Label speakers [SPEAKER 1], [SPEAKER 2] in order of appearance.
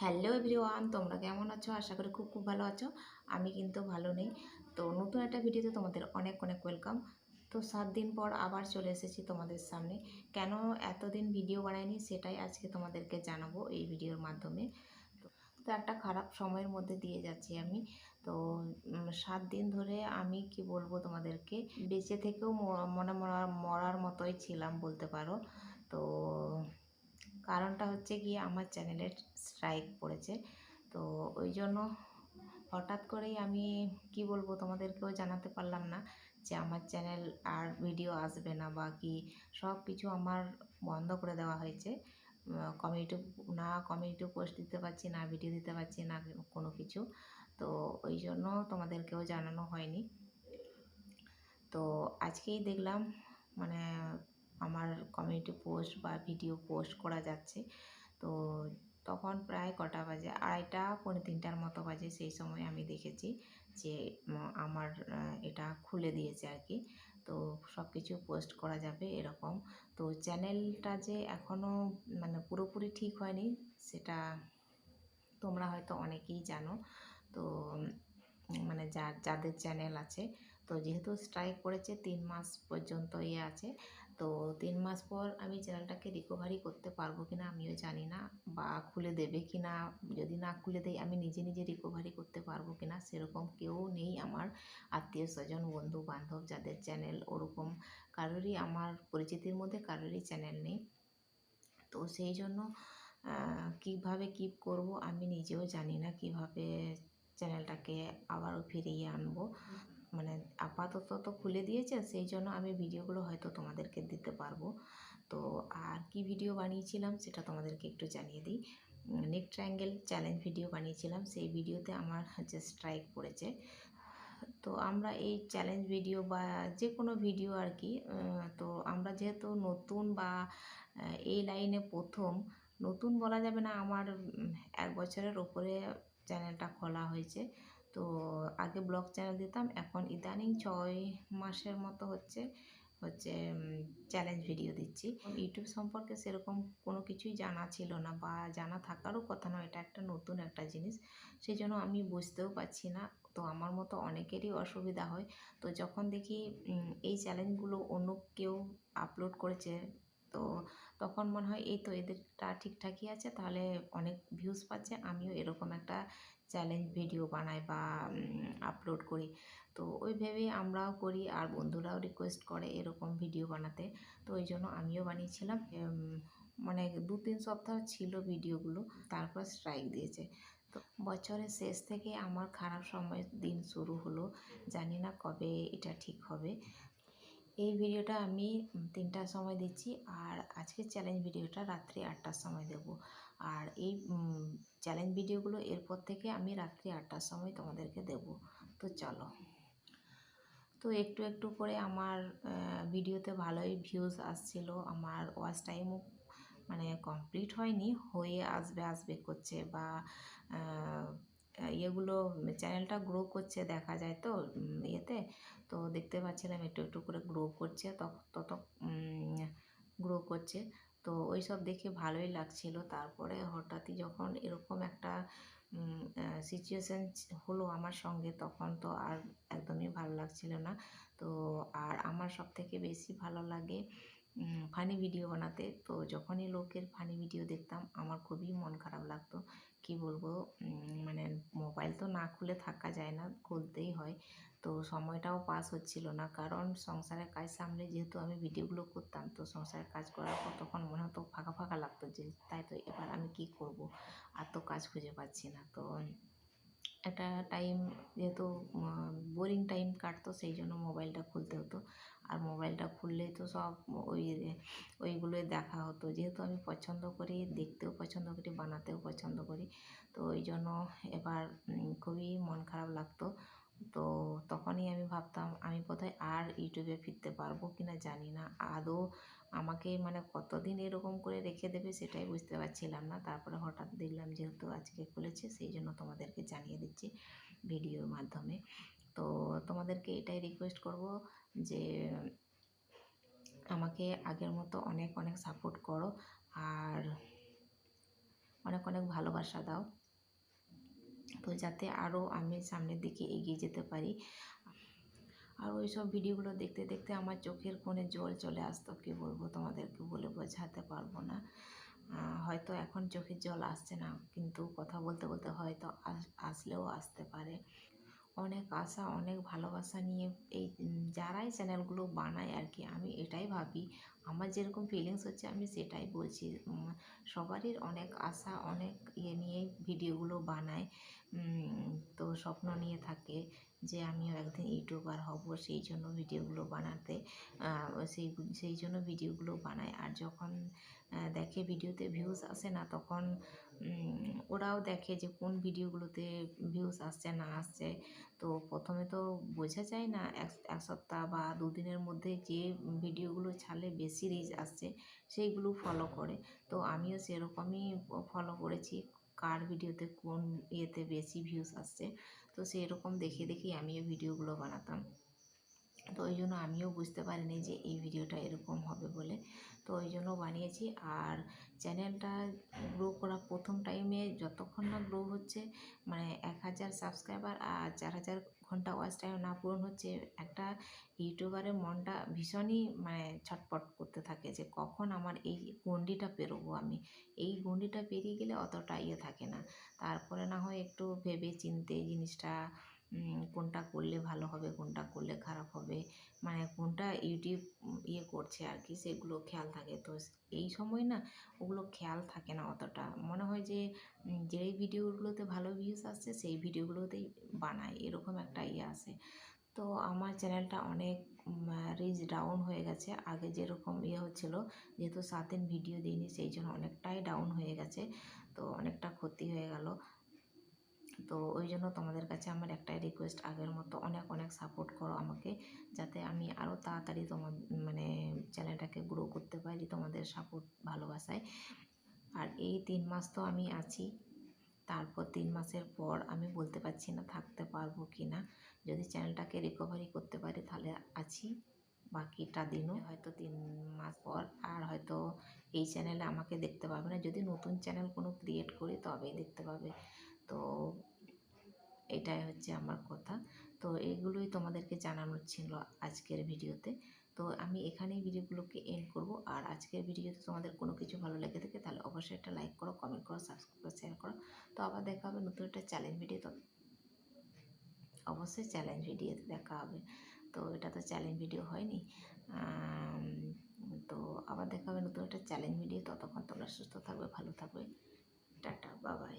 [SPEAKER 1] Hello everyone, তোমরা কেমন আছো? আশা করি খুব খুব ভালো আছো। আমি কিন্তু ভালো নেই। তো নতুন একটা ভিডিওতে তোমাদের অনেক অনেক ওয়েলকাম। তো 7 দিন পর আবার চলে এসেছি তোমাদের সামনে। কেন এতদিন ভিডিও বানাইনি সেটাই আজকে তোমাদেরকে জানাবো এই ভিডিওর মাধ্যমে। তো একটা খারাপ সময়ের মধ্যে দিয়ে যাচ্ছি আমি। তো 7 দিন ধরে আমি কি বলবো তোমাদেরকে, বেঁচে থেকেও মনে মরার মতোই ছিলাম বলতে পারো। তো কারণটা হচ্ছে গিয়ে আমার চ্যানেলের স্ট্রাইক পড়েছে। তো ওই জন্য হঠাৎ করেই আমি কি বলবো তোমাদেরকেও জানাতে পারলাম না যে আমার চ্যানেল আর ভিডিও আসবে না বা কি, সব কিছু আমার বন্ধ করে দেওয়া হয়েছে। কমিউনিটি কমিউনিটি পোস্ট দিতে পারছি না, ভিডিও দিতে পারছি না, কোনো কিছু। তো ওই জন্য তোমাদেরকেও জানানো হয়নি। তো আজকেই দেখলাম মানে আমার কমিউনিটি পোস্ট বা ভিডিও পোস্ট করা যাচ্ছে। তো তখন প্রায় কটা বাজে, 2:30 পৌনে 3টার মতো বাজে। সেই সময় আমি দেখেছি যে আমার এটা খুলে দিয়েছে আর কি। তো সব কিছু পোস্ট করা যাবে এরকম। তো চ্যানেলটা যে এখনও মানে পুরোপুরি ঠিক হয়নি সেটা তোমরা হয়তো অনেকেই জানো। তো মানে যাদের চ্যানেল আছে, তো যেহেতু স্ট্রাইক পড়েছে 3 মাস পর্যন্ত আছে। তো 3 মাস পর আমি চ্যানেলটাকে রিকভারি করতে পারবো কিনা আমিও জানি না, বা খুলে দেবে কিনা। যদি না খুলে দেয় আমি নিজে নিজে রিকভারি করতে পারবো কিনা, সেরকম কেউ নেই আমার আত্মীয় স্বজন বন্ধু বান্ধব যাদের চ্যানেল ওরকম। কারোরই আমার পরিচিতির মধ্যে কারোরই চ্যানেল নেই। তো সেই জন্য কীভাবে কী করব আমি নিজেও জানি না, কিভাবে চ্যানেলটাকে আবারও ফিরিয়ে আনবো। মানে আপাতত তো খুলে দিয়েছে, সেই জন্য আমি ভিডিওগুলো হয়তো তোমাদেরকে দিতে পারবো। তো আর কি ভিডিও বানিয়েছিলাম সেটা তোমাদেরকে একটু জানিয়ে দিই। নেক ট্রায়াঙ্গেল চ্যালেঞ্জ ভিডিও বানিয়েছিলাম, সেই ভিডিওতে আমার হচ্ছে স্ট্রাইক পড়েছে। তো আমরা এই চ্যালেঞ্জ ভিডিও বা যে কোনো ভিডিও আর কি, তো আমরা যেহেতু নতুন বা এই লাইনে প্রথম, নতুন বলা যাবে না, আমার 1 বছরের ওপরে চ্যানেলটা খোলা হয়েছে। তো আগে ব্লগ চ্যানেল দিতাম, এখন ইদানিং 6 মাসের মতো হচ্ছে চ্যালেঞ্জ ভিডিও দিচ্ছি। ইউটিউব সম্পর্কে সেরকম কোনো কিছুই জানা ছিল না বা জানা থাকারও কথা নয়, এটা একটা নতুন একটা জিনিস। সেই জন্য আমি বুঝতেও পারছি না। তো আমার মতো অনেকেরই অসুবিধা হয়। তো যখন দেখি এই চ্যালেঞ্জগুলো অন্য কেউ আপলোড করেছে, তো তখন মনে হয় এই তো এদেরটা ঠিকঠাকই আছে, তাহলে অনেক ভিউজ পাচ্ছে, আমিও এরকম একটা চ্যালেঞ্জ ভিডিও বানাই বা আপলোড করি। তো ওই ভেবেই আমরাও করি, আর বন্ধুরাও রিকোয়েস্ট করে এরকম ভিডিও বানাতে। তো ওই জন্য আমিও বানিয়েছিলাম। মানে 2-3 সপ্তাহ ছিল ভিডিওগুলো, তারপর স্ট্রাইক দিয়েছে। তো বছরের শেষ থেকে আমার খারাপ সময়ের দিন শুরু হলো। জানি না কবে এটা ঠিক হবে। এই ভিডিওটা আমি 3টার সময় দিচ্ছি, আর আজকের চ্যালেঞ্জ ভিডিওটা রাত্রি 8টার সময় দেব। আর এই চ্যালেঞ্জ ভিডিওগুলো এরপর থেকে আমি রাত্রি 8টার সময় তোমাদেরকে দেব। তো চলো। তো একটু একটু করে আমার ভিডিওতে ভালোই ভিউজ আসছিল। আমার ওয়াচ টাইমও মানে কমপ্লিট হয়নি, হয়ে আসবে আসবে করছে, বা ইয়েগুলো চ্যানেলটা গ্রো করছে দেখা যায় তো ইয়েতে। তো দেখতে পাচ্ছিলাম একটু একটু করে গ্রো করছে, তত গ্রো করছে। তো ওই সব দেখে ভালোই লাগছিল। তারপরে হঠাৎই যখন এরকম একটা সিচুয়েশান হলো আমার সঙ্গে, তখন তো আর একদমই ভালো লাগছিল না। তো আর আমার সবথেকে বেশি ভালো লাগে ফানি ভিডিও বানাতে। তো যখনই লোকের ফানি ভিডিও দেখতাম আমার খুবই মন খারাপ লাগতো। কি বলবো, মানে মোবাইল তো না খুলে থাকা যায় না, খুলতেই হয়। তো সময়টাও পাস হচ্ছিল না, কারণ সংসারের কাজ সামলে যেহেতু আমি ভিডিওগুলো করতাম, তো সংসারের কাজ করার পর তখন মনে হতো ফাঁকা ফাঁকা লাগতো, যে তাই তো এবার আমি কি করব, আর তো কাজ খুঁজে পাচ্ছি না। তো একটা টাইম যেহেতু বোরিং টাইম কাটতো, সেই জন্য মোবাইলটা খুলতে হতো। আর মোবাইলটা খুললেই তো সব ওইগুলোই দেখা হতো। যেহেতু আমি পছন্দ করি, দেখতেও পছন্দ করি, বানাতেও পছন্দ করি, তো ওই জন্য এবার খুবই মন খারাপ লাগতো। তো তখনই আমি ভাবতাম আমি বোধহয় আর ইউটিউবে ফিরতে পারবো কি না জানি না। আদৌ আমাকে মানে কতদিন এরকম করে রেখে দেবে সেটাই বুঝতে পারছিলাম না। তারপরে হঠাৎ দেখলাম যেহেতু আজকে খুলেছে, সেই জন্য তোমাদেরকে জানিয়ে দিচ্ছি ভিডিওর মাধ্যমে। তো তোমাদেরকে এটাই রিকোয়েস্ট করব যে আমাকে আগের মতো অনেক অনেক সাপোর্ট করো। আর অনেক অনেক ভালোবাসা দাও, তো যাতে আরও আমি সামনের দিকে এগিয়ে যেতে পারি। আর ওই সব ভিডিওগুলো দেখতে দেখতে আমার চোখের কোণে জল চলে আসতো, কী বলবো তোমাদেরকে, বলে বোঝাতে পারবো না। হয়তো এখন চোখের জল আসছে না, কিন্তু কথা বলতে বলতে হয়তো আসলেও আসতে পারে। অনেক আশা, অনেক ভালোবাসা নিয়ে এই যারাই চ্যানেলগুলো বানায় আর কি, আমি এটাই ভাবি, আমার যেরকম ফিলিংস হচ্ছে আমি সেটাই বলছি। সবারই অনেক আশা, অনেক নিয়েই ভিডিওগুলো বানায়। তো স্বপ্ন নিয়ে থাকে যে আমিও একদিন ইউটিউবার হব, সেই জন্য ভিডিওগুলো বানাতে সেই সেই জন্য ভিডিওগুলো বানায়। আর যখন দেখে ভিডিওতে ভিউজ আসে না, তখন ওরাও দেখে যে কোন ভিডিওগুলোতে ভিউজ আসছে না আসছে। তো প্রথমে তো বোঝা যায় না, এক সপ্তাহ বা দুদিনের মধ্যে যে ভিডিওগুলো ছাড়লে বেশি রিচ আসছে সেইগুলো ফলো করে। তো আমিও সেরকমই ফলো করেছি, কার ভিডিওতে কোন ইয়েতে বেশি ভিউজ আসছে, তো সেই রকম দেখে দেখেই আমিও ভিডিওগুলো বানাতাম। তো ওই জন্য আমিও বুঝতে পারিনি যে এই ভিডিওটা এরকম হবে বলে, তো ওই জন্য বানিয়েছি। আর চ্যানেলটা গ্রো করা প্রথম টাইমে যতক্ষণ না গ্রো হচ্ছে, মানে 1000 সাবস্ক্রাইবার আর 4000 ঘন্টা ওয়াচ টাইম না পূরণ হচ্ছে, একটা ইউটিউবারের মনটা ভীষণই মানে ছটপট করতে থাকে যে কখন আমার এই গণ্ডিটা পেরোবো আমি। এই গণ্ডিটা পেরিয়ে গেলে অতটা ইয়ে থাকে না, তারপরে না হয় একটু ভেবে চিন্তে জিনিসটা কোনটা করলে ভালো হবে, কোনটা করলে খারাপ হবে, মানে কোনটা ইউটিউব ইয়ে করছে আর কি, সেগুলো খেয়াল থাকে। তো এই সময় না ওগুলো খেয়াল থাকে না অতটা, মনে হয় যে যেই ভিডিওগুলোতে ভালো ভিউজ আসছে সেই ভিডিওগুলোতেই বানায়, এরকম একটা ইয়ে আসে। তো আমার চ্যানেলটা অনেক রিচ ডাউন হয়ে গেছে, আগে যেরকম ইয়ে হচ্ছিলো, যেহেতু 7 দিন ভিডিও দিইনি সেই জন্য অনেকটাই ডাউন হয়ে গেছে, তো অনেকটা ক্ষতি হয়ে গেল। তো ওই জন্য তোমাদের কাছে আমার একটাই রিকোয়েস্ট, আগের মতো অনেক অনেক সাপোর্ট করো আমাকে, যাতে আমি আরও তাড়াতাড়ি তোমার মানে চ্যানেলটাকে গ্রো করতে পারি তোমাদের সাপোর্ট ভালোবাসায়। আর এই 3 মাস তো আমি আছি, তারপর 3 মাসের পর আমি বলতে পারছি না থাকতে পারবো কি না। যদি চ্যানেলটাকে রিকভারি করতে পারি তাহলে আছি, বাকিটা দিনও হয়তো 3 মাস পর আর হয়তো এই চ্যানেলে আমাকে দেখতে পাবে না, যদি নতুন চ্যানেল কোনো ক্রিয়েট করি তবেই দেখতে পাবে। তো এটাই হচ্ছে আমার কথা। তো এগুলোই তোমাদেরকে জানানোর ছিল আজকের ভিডিওতে। তো আমি এখানেই ভিডিওগুলোকে এন্ড করব। আর আজকের ভিডিওতে তোমাদের কোনো কিছু ভালো লেগে থাকে তাহলে অবশ্যই একটা লাইক করো, কমেন্ট করো, সাবস্ক্রাইব করো, শেয়ার করো। তো আবার দেখা হবে নতুন একটা চ্যালেঞ্জ ভিডিও, তো অবশ্যই চ্যালেঞ্জ ভিডিওতে দেখা হবে। তো এটা তো চ্যালেঞ্জ ভিডিও হয়নি। তো আবার দেখা হবে নতুন একটা চ্যালেঞ্জ ভিডিও, ততক্ষণ তোমরা সুস্থ থাকবে, ভালো থাকবে। Tata, bye bye.